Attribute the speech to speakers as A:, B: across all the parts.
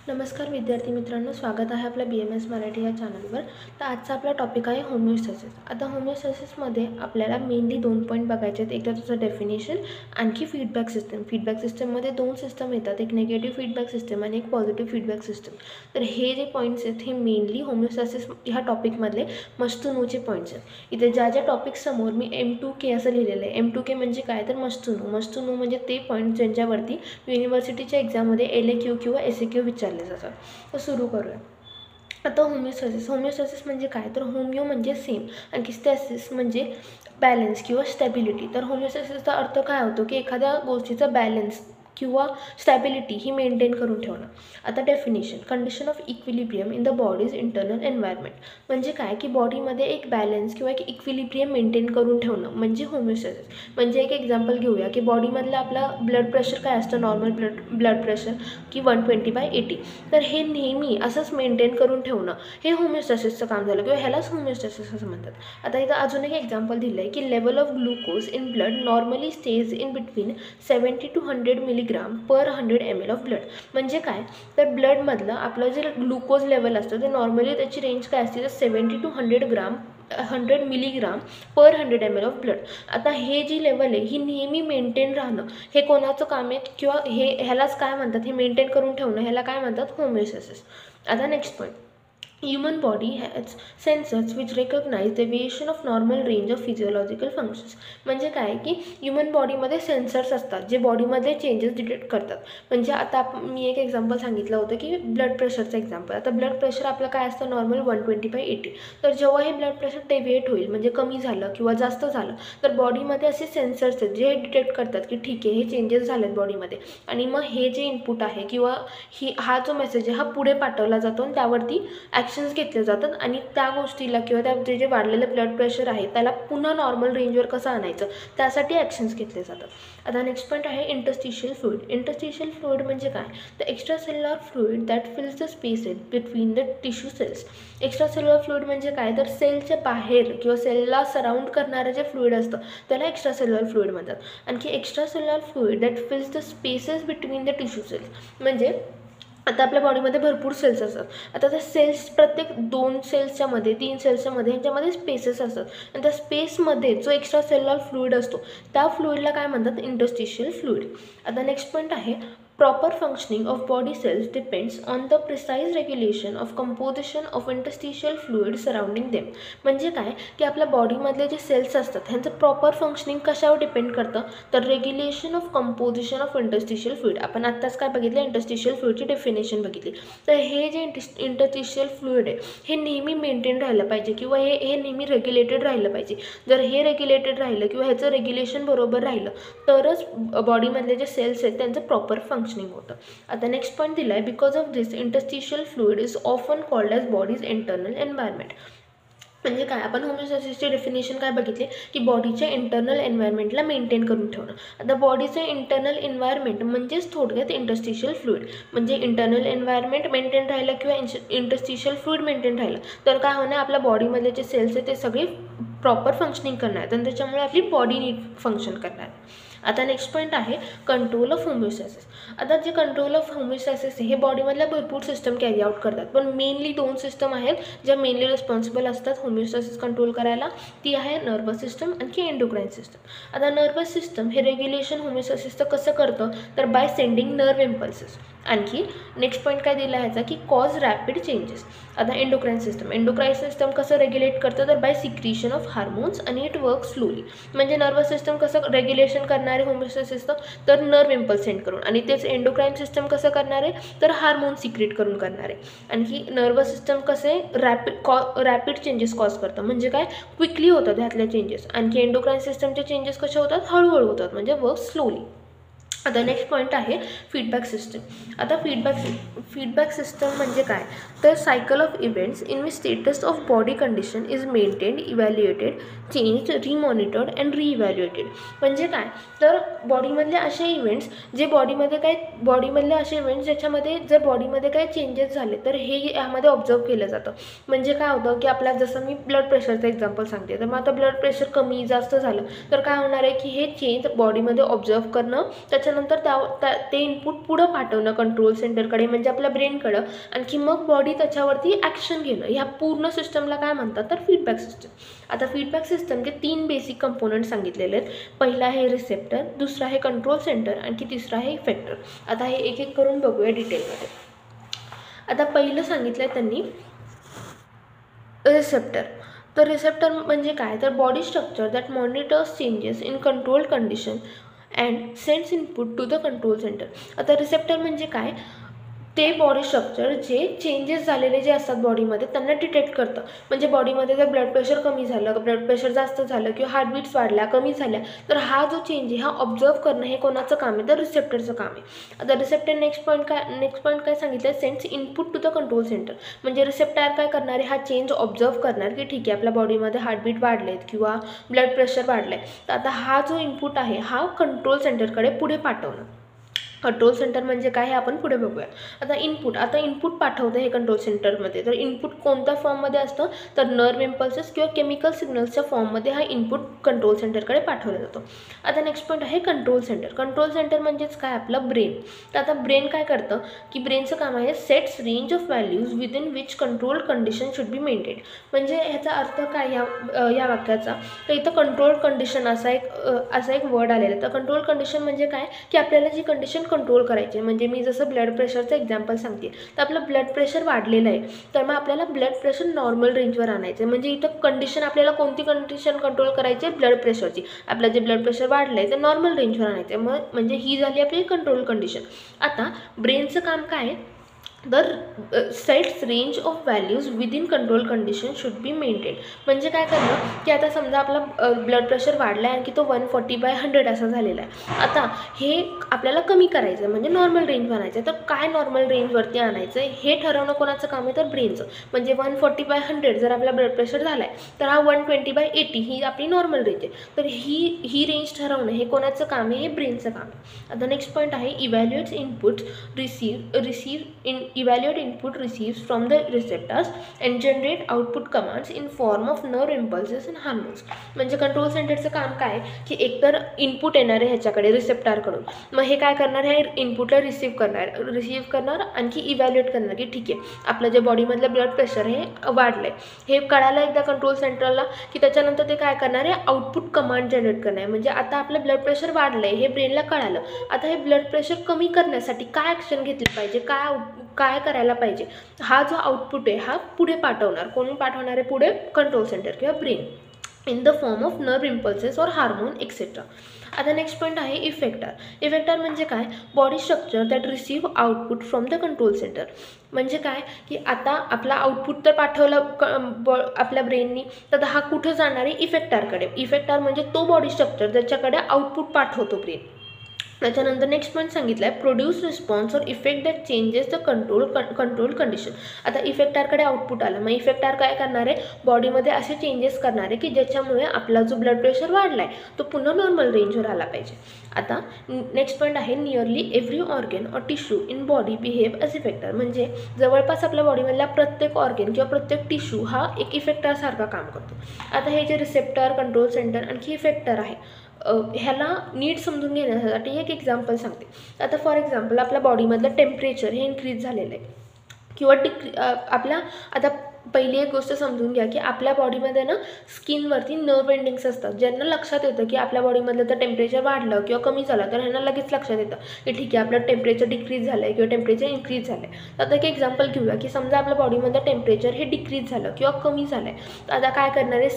A: नमस्कार विद्यार्थी मित्रांनो, स्वागत आहे आपल्या BMS मराठी या चॅनलवर. तर आजचा आपला टॉपिक आहे होमिओस्टॅसिस. आता होमिओस्टॅसिसमध्ये आपल्याला मेनली 2 पॉईंट बघायचे आहेत. एक तर त्याचं डेफिनेशन, आणखी फीडबॅक सिस्टम. फीडबॅक सिस्टममध्ये 2 सिस्टम येतात, एक निगेटिव्ह फीडबॅक सिस्टम आणि एक पॉझिटिव्ह फीडबॅक सिस्टम. तर हे जे पॉईंट्स आहेत हे मेनली होमिओस्टॅसिस ह्या टॉपिकमधले मस्ट टू नोचे पॉईंट्स आहेत. इथे ज्या टॉपिकसमोर मी M2K असं लिहिलेलं आहे. M2K म्हणजे काय, तर मस्ट टू नो म्हणजे ते पॉईंट ज्यांच्यावरती युनिव्हर्सिटीच्या एक्झाममध्ये LAQ किंवा SAQ विचारले जातात. तर सुरू करूया. आता होमिओस्टॅसिस म्हणजे काय, तर होमिओ म्हणजे सेम आणि स्टॅसिस म्हणजे बॅलन्स किंवा स्टॅबिलिटी. तर होमिओस्टॅसिसचा अर्थ काय होतो की एखाद्या गोष्टीचा बॅलन्स किंवा स्टॅबिलिटी ही मेंटेन करून ठेवणं. आता definition, condition of equilibrium in the bodies internal environment. म्हणजे काय की बॉडीमध्ये एक बॅलन्स किंवा एक इक्विलिब्रियम मेंटेन करून ठेवणं म्हणजे होमिओस्टॅसिस. म्हणजे एक एक्झाम्पल घेऊया की बॉडीमधलं आपला ब्लड प्रेशर काय असतं, नॉर्मल ब्लड प्रेशर की 120/80. तर हे नेहमी असंच मेंटेन करून ठेवणं हे होमिओस्टॅसिसचं काम झालं किंवा ह्यालाच होमिओस्टॅसिस असं म्हणतात. आता इथं अजून एक एक्झाम्पल दिलं आहे की level of glucose in blood normally stage in between 70 to 100 milligram per 100 ml of blood. म्हणजे काय, तर ब्लडमधलं आपलं जे ग्लुकोज लेवल असतं ते नॉर्मली त्याची रेंज काय असते, तर 70 to 100 milligram per 100 ml of blood. आता हे जी लेवल आहे ही नेहमी मेंटेन राहणं हे कोणाचं काम आहे किंवा ह्यालाच काय म्हणतात, हे मेंटेन करून ठेवणं ह्याला काय म्हणतात, होमिओस्टॅसिस. आता next point, human body has sensors which recognize deviation of normal range of physiological functions. म्हणजे काय की ह्युमन बॉडीमध्ये सेन्सर्स असतात जे बॉडीमध्ये चेंजेस डिटेक्ट करतात. म्हणजे आता मी एक एक्झाम्पल सांगितलं होतं की ब्लड प्रेशरचं एक्झाम्पल. आता ब्लड प्रेशर आपलं काय असतं, नॉर्मल 120/80. तर जेव्हा हे ब्लड प्रेशर डेव्हिएट होईल म्हणजे कमी झालं किंवा जास्त झालं तर बॉडीमध्ये असे सेन्सर्स आहेत जे डिटेक्ट करतात की ठीक आहे हे चेंजेस झालेत बॉडीमध्ये, आणि मग हे जे इनपुट आहे किंवा हा जो मेसेज आहे हा पुढे पाठवला जातो आणि त्यावरती ॲक्शन्स घेतले जातात आणि त्या गोष्टीला किंवा त्या जे वाढलेलं ब्लड प्रेशर आहे त्याला पुन्हा नॉर्मल रेंजवर कसं आणायचं त्यासाठी ॲक्शन्स घेतले जातात. आता नेक्स्ट पॉईंट आहे इंटरस्टिशियल फ्लुइड. इंटरस्टिशियल फ्लुइड म्हणजे काय, तर extra cellular fluid that fills the spaces between the tissue cells. Extra cellular fluid म्हणजे काय, तर सेलच्या बाहेर किंवा सेलला सराउंड करणारं जे फ्लुइड असतं त्याला एक्स्ट्रा सेल्युलर फ्लुइड म्हणतात. आणखी extra cellular fluid that fills the spaces between the tissue cells. म्हणजे आता आपल्या बॉडीमध्ये भरपूर सेल्स असतात. आता त्या सेल्स प्रत्येक 2 सेल्सच्या मध्ये 3 सेल्सच्या मध्ये ह्याच्यामध्ये स्पेसेस असतात आणि त्या स्पेसमध्ये जो एक्स्ट्रा सेल्युलर फ्लुइड असतो त्या फ्लुइडला काय म्हणतात, इंटरस्टिशियल फ्लुइड. आता नेक्स्ट पॉईंट आहे, proper functioning of body cells depends on the precise regulation of composition of interstitial fluid surrounding them. म्हणजे काय की आपल्या बॉडीमधले जे सेल्स असतात ह्यांचं प्रॉपर फंक्शनिंग कशावर डिपेंड करतं, तर regulation of composition of interstitial fluid. आपण आत्ताच काय बघितलं, इंटरस्टिशियल फ्लुइडची डेफिनेशन बघितली. तर हे जे इंटरस्टिशियल फ्लुइड आहे हे नेहमी मेंटेन राहिलं पाहिजे किंवा हे नेहमी रेग्युलेटेड राहिलं पाहिजे. जर हे रेग्युलेटेड राहिलं किंवा ह्याचं रेग्युलेशन बरोबर राहिलं तरच बॉडीमधले जे सेल्स आहेत त्यांचं प्रॉपर फंक्शनिंग होतं. आता नेक्स्ट पॉईंट दिला आहे, because of this interstitial fluid is often called as bodies internal environment. म्हणजे काय, आपण होमिओस्टॅसिसची डेफिनेशन काय बघितली की बॉडीच्या इंटरनल एन्व्हायरमेंटला मेंटेन करून ठेवणं. आता बॉडीचं इंटरनल एन्व्हायरमेंट म्हणजेच थोडक्यात इंटरस्टिशियल फ्लुइड. म्हणजे इंटरनल एन्व्हायरमेंट मेंटेन राहिलं किंवा इंटरस्टिशियल फ्लुइड मेंटेन राहिलं तर काय होणार, आपल्या बॉडीमधले जे सेल्स आहेत ते सगळे प्रॉपर फंक्शनिंग करणार आहेत आणि त्याच्यामुळे आपली बॉडी नीट फंक्शन करणार. आता नेक्स्ट पॉईंट आहे कंट्रोल ऑफ होमिओस्टॅसिस. आता जे कंट्रोल ऑफ होमिओस्टॅसिस हे बॉडीमधल्या भरपूर सिस्टम कॅरी आउट करतात, पण मेनली 2 सिस्टम आहेत ज्या मेनली रिस्पॉन्सिबल असतात होमिओस्टॅसिस कंट्रोल करायला. ती आहे नर्वस सिस्टम आणखी एंडोक्राईन सिस्टम. आता नर्वस सिस्टम हे रेग्युलेशन होमिओस्टॅसिसचं कसं करतं, तर बाय सेंडिंग नर्व इम्पल्सेस. आणखी नेक्स्ट पॉईंट काय दिला ह्याचा की कॉज रॅपिड चेंजेस. आता एंडोक्राईन सिस्टम कसं रेग्युलेट करतं, तर बाय सिक्रिशन ऑफ हार्मोन्स आणि इट वर्क स्लोली. म्हणजे नर्वस सिस्टम कसं रेग्युलेशन करणार आहे होमिओस्टॅसिसचं, तर नर्व इम्पल्स सेंड करून, आणि तेच एंडोक्राईन सिस्टम कसं करणार आहे, तर हार्मोन सिक्रेट करून करणार आहे. आणखी नर्वस सिस्टम कसे रॅपिड चेंजेस कॉज करतं, म्हणजे काय क्विकली होतात ह्यातल्या चेंजेस. आणखी एंडोक्राईन सिस्टमचे चेंजेस कसे होतात, हळूहळू होतात म्हणजे वर्क स्लोली. आता नेक्स्ट पॉईंट आहे फीडबॅक सिस्टम. आता फीडबॅक सिस्टम म्हणजे काय, तर cycle of events in which status of body condition is maintained, evaluated, change, remonitored and reevaluated. म्हणजे काय, तर बॉडीमधले असे इव्हेंट्स जे बॉडीमधले असे इव्हेंट्स ज्याच्यामध्ये जर बॉडीमध्ये काही चेंजेस झाले तर हे यामध्ये ऑब्झर्व केलं जातं. म्हणजे काय होतं की आपल्या जसं मी ब्लड प्रेशरचं एक्झाम्पल सांगते, तर मग आता ब्लड प्रेशर कमी जास्त झालं तर काय होणार आहे की हे चेंज बॉडीमध्ये ऑब्झर्व करणं, त्याच्यानंतर त्याच्यानंतर ते इनपुट पुढं पाठवणं कंट्रोल सेंटरकडे म्हणजे आपल्या ब्रेनकडं, आणखी मग बॉडी त्याच्यावरती ॲक्शन घेणं. ह्या पूर्ण सिस्टमला काय म्हणतात तर फीडबॅक सिस्टम. आता फीडबॅक सिस्टमचे 3 बेसिक कंपोनंट सांगितलेले आहेत. पहिला आहे रिसेप्टर, दुसरा आहे कंट्रोल सेंटर, आणखी तिसरा आहे इफेक्टर. आता हे एक एक करून बघूया डिटेलमध्ये. आता पहिलं सांगितलं आहे त्यांनी रिसेप्टर. तर रिसेप्टर म्हणजे काय तर body structure that monitors changes in controlled condition and sends input to the control centre. आता रिसेप्टर म्हणजे काय, ते बॉडी स्ट्रक्चर जे चेंजेस झालेले जे असतात बॉडीमध्ये त्यांना डिटेक्ट करतं. म्हणजे बॉडीमध्ये जर ब्लड प्रेशर कमी झालं, ब्लड प्रेशर जास्त झालं किंवा हार्टबीट्स वाढल्या कमी झाल्या, तर हा जो चेंज आहे हा ऑब्झर्व करणं हे कोणाचं काम आहे तर रिसेप्टरचं काम आहे. आता रिसेप्टर नेक्स्ट पॉईंट काय सांगितलं, sends input to the control centre. म्हणजे रिसेप्टर काय करणार आहे, हा चेंज ऑब्झर्व करणार की ठीक आहे आपल्या बॉडीमध्ये हार्टबीट वाढलेत किंवा ब्लड प्रेशर वाढलं आहे, तर आता हा जो इनपुट आहे हा कंट्रोल सेंटरकडे पुढे पाठवणं. कंट्रोल सेंटर म्हणजे काय हे आपण पुढे बघूया. आता इनपुट पाठवतं हे कंट्रोल सेंटरमध्ये. तर इनपुट कोणत्या फॉर्ममध्ये असतं तर नर्व इम्पल्सेस किंवा केमिकल सिग्नल्सच्या फॉर्ममध्ये हा इनपुट कंट्रोल सेंटरकडे पाठवला जातो. आता नेक्स्ट पॉईंट आहे कंट्रोल सेंटर. कंट्रोल सेंटर म्हणजेच काय आपलं ब्रेन. तर आता ब्रेन काय करतं की ब्रेनचं काम आहे sets range of values within which control condition should be maintain. म्हणजे ह्याचा अर्थ काय या वाक्याचा, तर इथं कंट्रोल कंडिशन असा एक वर्ड आलेला आहे. तर कंट्रोल कंडिशन म्हणजे काय की आपल्याला जी कंडिशन कंट्रोल करायचे. म्हणजे मी जसं ब्लड प्रेशरचं एक्झाम्पल सांगते, तर आपलं ब्लड प्रेशर वाढलेलं आहे, तर मग आपल्याला ब्लड प्रेशर नॉर्मल रेंजवर आणायचं आहे. म्हणजे इथं कंडिशन आपल्याला कोणती कंडिशन कंट्रोल करायची आहे, ब्लड प्रेशरची. आपलं जे ब्लड प्रेशर वाढलं आहे ते नॉर्मल रेंजवर आणायचं आहे. मग म्हणजे ही झाली आपली कंट्रोल कंडिशन. आता ब्रेनचं काम काय आहे तर sets range of values within control condition should be maintain. म्हणजे काय करणं की आता समजा आपला ब्लड प्रेशर वाढला आहे आणि तो 140/100 असा झालेला आहे. आता हे आपल्याला कमी करायचं आहे म्हणजे नॉर्मल रेंज आणायचं आहे. तर काय नॉर्मल रेंजवरती आणायचं आहे हे ठरवणं कोणाचं काम आहे तर ब्रेनचं. म्हणजे 140/100 जर आपला ब्लड प्रेशर झाला आहे तर हा 120/80 ही आपली नॉर्मल रेंज आहे. तर ही रेंज ठरवणं हे कोणाचं काम आहे, हे ब्रेनचं काम आहे. आता नेक्स्ट पॉईंट आहे इव्हॅल्युएट्स inputs evaluate input receives from the receptors and generate output commands in form of nerve impulses and hormones. म्हणजे कंट्रोल सेंटरचं काम काय की एकतर इनपुट येणार आहे ह्याच्याकडे रिसेप्टरकडून, मग हे काय करणार आहे इनपुटला रिसीव्ह करणार आणखी इव्हॅल्युएट करणार की ठीक आहे आपलं जे बॉडीमधलं ब्लड प्रेशर हे वाढलं आहे, हे कळालं एकदा कंट्रोल सेंटरला की त्याच्यानंतर ते काय करणार आहे आउटपुट कमांड जनरेट करणार आहे. म्हणजे आता आपलं ब्लड प्रेशर वाढलं आहे हे ब्रेनला कळालं, आता हे ब्लड प्रेशर कमी करण्यासाठी काय ॲक्शन घेतली पाहिजे, काय करायला पाहिजे, हा जो आउटपुट आहे हा पुढे पाठवणार. कोण पाठवणार आहे पुढे कंट्रोल सेंटर किंवा brain in the form of nerve impulses और हार्मोन एक्सेट्रा. आता नेक्स्ट पॉईंट आहे इफेक्टर म्हणजे काय body structure that receive output from the control centre. म्हणजे काय की आता आपला आउटपुट तर पाठवलं आपल्या ब्रेननी, तर हा कुठं जाणार आहे इफेक्टरकडे. इफेक्टर म्हणजे तो बॉडी स्ट्रक्चर ज्याच्याकडे आउटपुट पाठवतो ब्रेन. त्याच्यानंतर नेक्स्ट पॉईंट सांगितलं आहे प्रोड्यूस रिस्पॉन्स और effect that changes the control condition. आता इफेक्टरकडे आउटपुट आलं, मग इफेक्टर काय करणार आहे बॉडीमध्ये असे चेंजेस करणार आहे की ज्याच्यामुळे आपला जो ब्लड प्रेशर वाढला आहे तो पुन्हा नॉर्मल रेंजवर आला पाहिजे. आता नेक्स्ट पॉईंट आहे नियरली एव्हरी ऑर्गन और tissue in body behave as effector. म्हणजे जवळपास आपल्या बॉडीमधला प्रत्येक ऑर्गन किंवा प्रत्येक टिश्यू हा एक इफेक्टरसारखा काम करतो. आता हे जे रिसेप्टर कंट्रोल सेंटर आणखी इफेक्टर आहे ह्याला नीट समजून घेण्यासाठी एक एक्झाम्पल सांगते. आता फॉर एक्झाम्पल आपल्या बॉडीमधलं टेम्परेचर हे इन्क्रीज झालेलं आहे किंवा आपल्या आता पहिली एक गोष्ट समजून घ्या की आपल्या बॉडीमध्ये ना स्किनवरती नर्व एंडिंग्स असतात, ज्यांना लक्षात येतं की आपल्या बॉडीमधलं तर टेम्परेचर वाढलं किंवा कमी झालं तर ह्यांना लगेच लक्षात येतं की ठीक आहे आपलं टेम्परेचर डिक्रीज झालं आहे किंवा टेम्परेचर इन्क्रीज झालं आहे. तर आता एक एक्झाम्पल घेऊया की समजा आपल्या बॉडीमधलं टेम्परेचर हे डिक्रीज झालं किंवा कमी झालं आहे, तर आता काय करणार आहे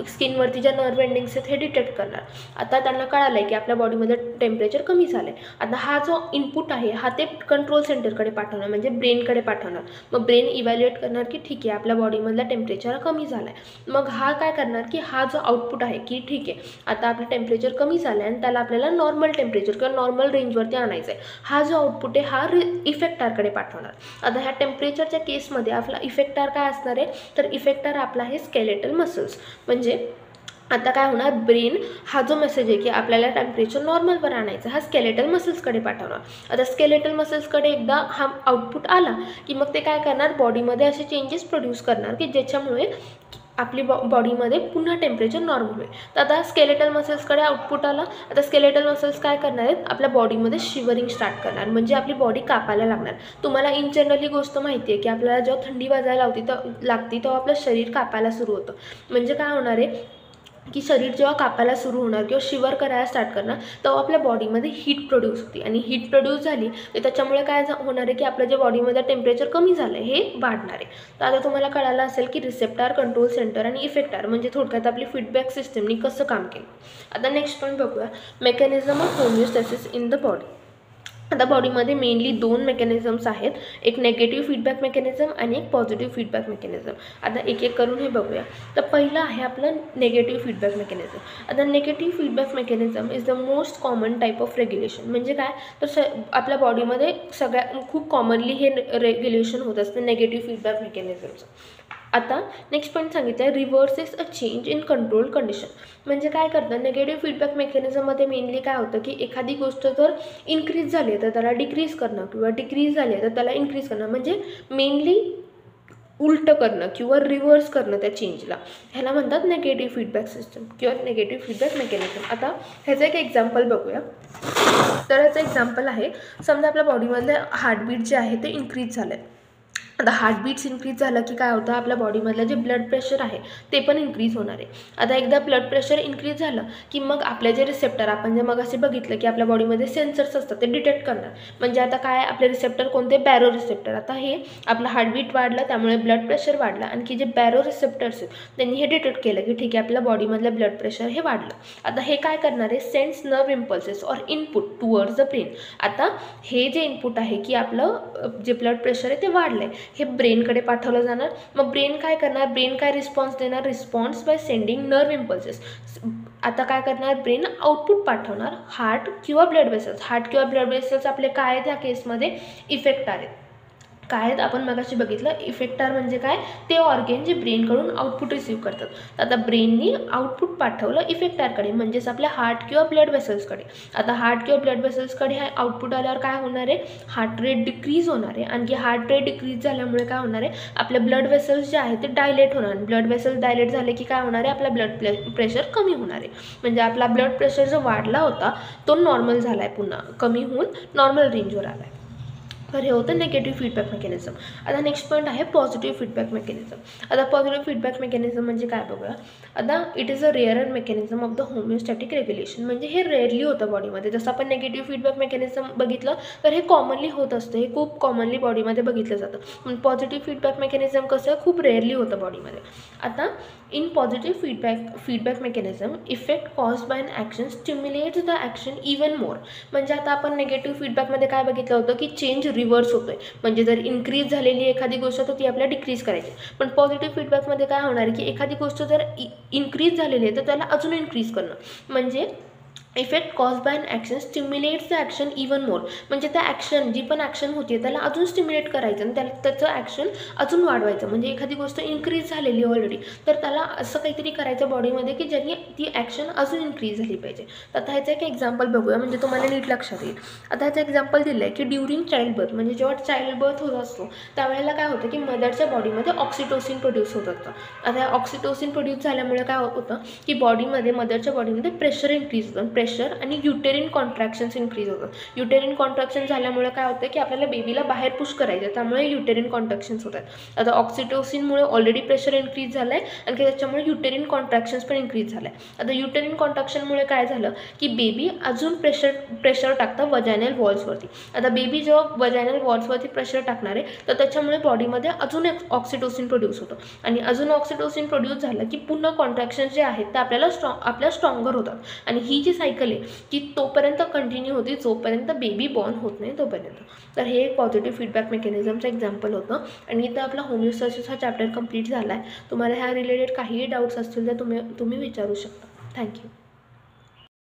A: स्किनवरती ज्या नर्व एंडिंग्स आहेत हे डिटेक्ट करणार. आता त्यांना कळालं आहे की आपल्या बॉडीमध्ये टेम्परेचर कमी झालं आहे. आता हा जो इनपुट आहे हा ते कंट्रोल सेंटरकडे पाठवणार म्हणजे ब्रेनकडे पाठवणार. मग ब्रेन इव्हॅल्युएट करणार की ठीक आहे आपल्या बॉडीमधला टेम्परेचर कमी झाला आहे. मग हा काय करणार की हा जो आउटपुट आहे की ठीक आहे आता आपलं टेम्परेचर कमी झालं आहे आणि त्याला आपल्याला नॉर्मल टेम्परेचर किंवा नॉर्मल रेंजवरती आणायचं आहे, हा जो आउटपुट आहे हा इफेक्टरकडे पाठवणार. आता ह्या टेम्परेचरच्या केसमध्ये आपला इफेक्टर काय असणार आहे तर इफेक्टर आपला आहे स्केलेटल मसल्स. म्हणजे आता काय होणार ब्रेन हा जो मेसेज आहे की आपल्याला टेम्परेचर नॉर्मलवर आणायचं हा स्केलेटल मसल्सकडे पाठवणार. आता स्केलेटल मसल्सकडे एकदा हा आउटपुट आला की मग ते काय करणार बॉडीमध्ये असे चेंजेस प्रोड्यूस करणार की ज्याच्यामुळे आपली बॉडीमध्ये पुन्हा टेम्परेचर नॉर्मल होईल. तर आता स्केलेटल मसल्सकडे आउटपुट आला. आता स्केलेटल मसल्स काय करणार आहेत, आपल्या बॉडीमध्ये शिवरिंग स्टार्ट करणार, म्हणजे आपली बॉडी कापायला लागणार. तुम्हाला इन जनरल ही गोष्ट माहिती आहे की आपल्याला जेव्हा थंडी वाजायला लागते तेव्हा आपलं शरीर कापायला सुरू होतं. म्हणजे काय होणार आहे की शरीर जेव्हा कापायला सुरू होणार किंवा शिवर करायला स्टार्ट करणार तेव्हा आपल्या बॉडीमध्ये हीट प्रोड्यूस होते, आणि हीट प्रोड्यूस झाली तर त्याच्यामुळे काय होणार आहे की आपल्या जे बॉडीमध्ये टेम्परेचर कमी झालं आहे हे वाढणार आहे. तर आता तुम्हाला कळालं असेल की रिसेप्टर, कंट्रोल सेंटर आणि इफेक्टर म्हणजे थोडक्यात आपली फीडबॅक सिस्टमनी कसं काम केलं. आता नेक्स्ट पॉईंट बघूया, mechanism of homeostasis in the body. आता बॉडीमध्ये मेनली 2 मेकॅनिझम्स आहेत, एक नेगेटिव्ह फीडबॅक मेकॅनिझम आणि एक पॉझिटिव्ह फीडबॅक मेकॅनिझम. आता एक एक करून हे बघूया. तर पहिलं आहे आपलं नेगेटिव्ह फीडबॅक मेकॅनिझम. आता negative feedback mechanism is the most common type of regulation. म्हणजे काय तर आपल्या बॉडीमध्ये खूप कॉमनली हे रेग्युलेशन होत असतं नेगेटिव्ह फीडबॅक मेकॅनिझमचं. आता नेक्स्ट पॉईंट सांगितलं आहे, reverses a change in control condition. म्हणजे काय करतं नेगेटिव्ह फीडबॅक मेकॅनिझममध्ये मेनली काय होतं की एखादी गोष्ट जर इन्क्रीज झाली आहे तर त्याला डिक्रीज करणं, किंवा डिक्रीज झाली आहे तर त्याला इन्क्रीज करणं, म्हणजे मेनली उलटं करणं किंवा रिव्हर्स करणं त्या चेंजला, ह्याला म्हणतात नेगेटिव्ह फीडबॅक सिस्टम किंवा नेगेटिव्ह फीडबॅक मेकॅनिझम. आता ह्याचं एक एक्झाम्पल बघूया. तर ह्याचं एक्झाम्पल आहे, समजा आपल्या बॉडीमधलं हार्टबीट जे आहे ते इन्क्रीज झालं आहे. आता हार्टबीट्स इन्क्रीज झालं की काय होतं, आपल्या बॉडीमधलं जे ब्लड प्रेशर आहे ते पण इन्क्रीज होणार आहे. आता एकदा ब्लड प्रेशर इन्क्रीज झालं की मग आपले जे रिसेप्टर, आपण जे मग असे बघितलं की आपल्या बॉडीमध्ये सेन्सर्स असतात ते डिटेक्ट करणार. म्हणजे आता काय आपले रिसेप्टर कोणते, बॅरो रिसेप्टर. आता हे आपलं हार्टबीट वाढलं त्यामुळे ब्लड प्रेशर वाढलं, आणखी जे बॅरो रिसेप्टर्स आहेत त्यांनी हे डिटेक्ट केलं की ठीक आहे आपल्या बॉडीमधलं ब्लड प्रेशर हे वाढलं. आता हे काय करणार आहे, sends nerve impulses or input towards the brain. आता हे जे इनपुट आहे की आपलं जे ब्लड प्रेशर आहे ते वाढलं आहे हे ब्रेनकडे पाठवलं जाणार. मग ब्रेन काय करणार, ब्रेन काय रिस्पॉन्स देणार, response by sending nerve impulses. आता काय करणार, ब्रेन आउटपुट पाठवणार, हार्ट किंवा ब्लड वेसल्स. हार्ट किंवा ब्लड वेसल्स आपले काय आहेत या केसमध्ये, इफेक्टर आहेत. काय आहेत आपण मगाशी बघितलं, इफेक्टर म्हणजे काय, ते ऑर्गेन जे ब्रेनकडून आउटपुट रिसीव्ह करतात. आता ब्रेननी आउटपुट पाठवलं इफेक्टरकडे, म्हणजेच आपल्या हार्ट किंवा ब्लड वेसल्सकडे. आता हार्ट किंवा ब्लड वेसल्सकडे हे आउटपुट आल्यावर काय होणार आहे, हार्ट रेट डिक्रीज होणार आहे. आणखी हार्ट रेट डिक्रीज झाल्यामुळे काय होणार आहे, आपले ब्लड वेसल्स जे आहेत ते डायलेट होणार. ब्लड वेसल्स डायलेट झाले की काय होणार आहे, आपला ब्लड प्रेशर कमी होणार आहे. म्हणजे आपला ब्लड प्रेशर जो वाढला होता तो नॉर्मल झाला आहे, पुन्हा कमी होऊन नॉर्मल रेंजवर आला आहे. तर हे होतं नेगेटिव्ह फीडबॅक मेकॅनिझम. आता नेक्स्ट पॉईंट आहे पॉझिटिव्ह फीडबॅक मेकॅनिझम. आता पॉझिटिव्ह फीडबॅक मेकॅनिझम म्हणजे काय बघूया. आता it is a rare mechanism of the homeostatic regulation. म्हणजे हे रेअरली होतं बॉडीमध्ये. जसं आपण नेगेटिव्ह फीडबॅक मेकॅनिझम बघितलं तर हे कॉमनली होत असतं, हे खूप कॉमनली बॉडीमध्ये बघितलं जातं. पण पॉझिटिव्ह फीडबॅक मेकॅनिझम कसं खूप रेअरली होतं बॉडीमध्ये. आता in positive feedback mechanism effect cause by an action stimulates the action even more. म्हणजे आता आपण नेगेटिव्ह फीडबॅकमध्ये काय बघितलं होतं की चेंज रिव्हर्स होतोय. म्हणजे जर इन्क्रीज झालेली एखादी गोष्ट तर ती आपल्याला डिक्रीज करायची. पण पॉझिटिव्ह फीडबॅकमध्ये काय होणार आहे की एखादी गोष्ट जर इन्क्रीज झालेली आहे तर त्याला अजून इन्क्रीज करणं. म्हणजे effect cause by an action stimulates the action even more. म्हणजे त्या ॲक्शन जी पण ॲक्शन होती त्याला अजून स्टिम्युलेट करायचं आणि त्याचं ॲक्शन अजून वाढवायचं. म्हणजे एखादी गोष्ट इन्क्रीज झालेली ऑलरेडी तर त्याला असं काहीतरी करायचं बॉडीमध्ये की ज्याने ती ॲक्शन अजून इन्क्रीज झाली पाहिजे. तर आता ह्याचं एक एक्झाम्पल बघूया म्हणजे तुम्हाला नीट लक्षात येईल. आता ह्याचं एक्झाम्पल दिलं आहे की ड्युरिंग चाइल्ड बर्थ. म्हणजे जेव्हा चाइल्ड बर्थ होत असतो त्यावेळेला काय होतं की मदरच्या बॉडीमध्ये ऑक्सिटोसिन प्रोड्यूस होत असतं. आता ऑक्सिटोसिन प्रोड्यूस झाल्यामुळे काय होतं की बॉडीमध्ये मदरच्या बॉडीमध्ये प्रेशर इन्क्रीज होतं. प्रेशर आणि युटेरिन कॉन्ट्रॅक्शन्स इन्क्रीज होतात. युटेरिन कॉन्ट्रॅक्शन झाल्यामुळे काय होतं की आपल्याला बेबीला बाहेर पुश करायचं, त्यामुळे युटेरिन कॉन्ट्रॅक्शन्स होतात. आता ऑक्सिटोसिनमुळे ऑलरेडी प्रेशर इन्क्रीज झालं आहे आणि त्याच्यामुळे युटेरिन कॉन्ट्रॅक्शन्स पण इन्क्रीज झालं आहे. आता युटेरिन कॉन्ट्रॅक्शनमुळे काय झालं की बेबी अजून प्रेशर टाकतं वजायनल वॉल्सवरती. आता बेबी जेव्हा वजायनल वॉल्सवरती प्रेशर टाकणार आहे तर त्याच्यामुळे बॉडीमध्ये अजून एक ऑक्सिटोसिन प्रोड्यूस होतं आणि अजून ऑक्सिटोसिन प्रोड्यूस झालं की पुन्हा कॉन्ट्रॅक्शन्स जे आहेत ते आपल्या स्ट्रॉंगर होतात. आणि ही जी सायकल आहे की तोपर्यंत कंटिन्यू होती जोपर्यंत बेबी बॉर्न होत नाही तोपर्यंत. तर हे एक पॉझिटिव्ह फीडबॅक मेकॅनिझमचं एक्झाम्पल होतं. आणि इथं आपला होमिओस्टॅसिस हा चॅप्टर कंप्लीट झाला आहे. तुम्हाला ह्या रिलेटेड काहीही डाऊट्स असतील तर तुम्ही विचारू शकता. थँक्यू.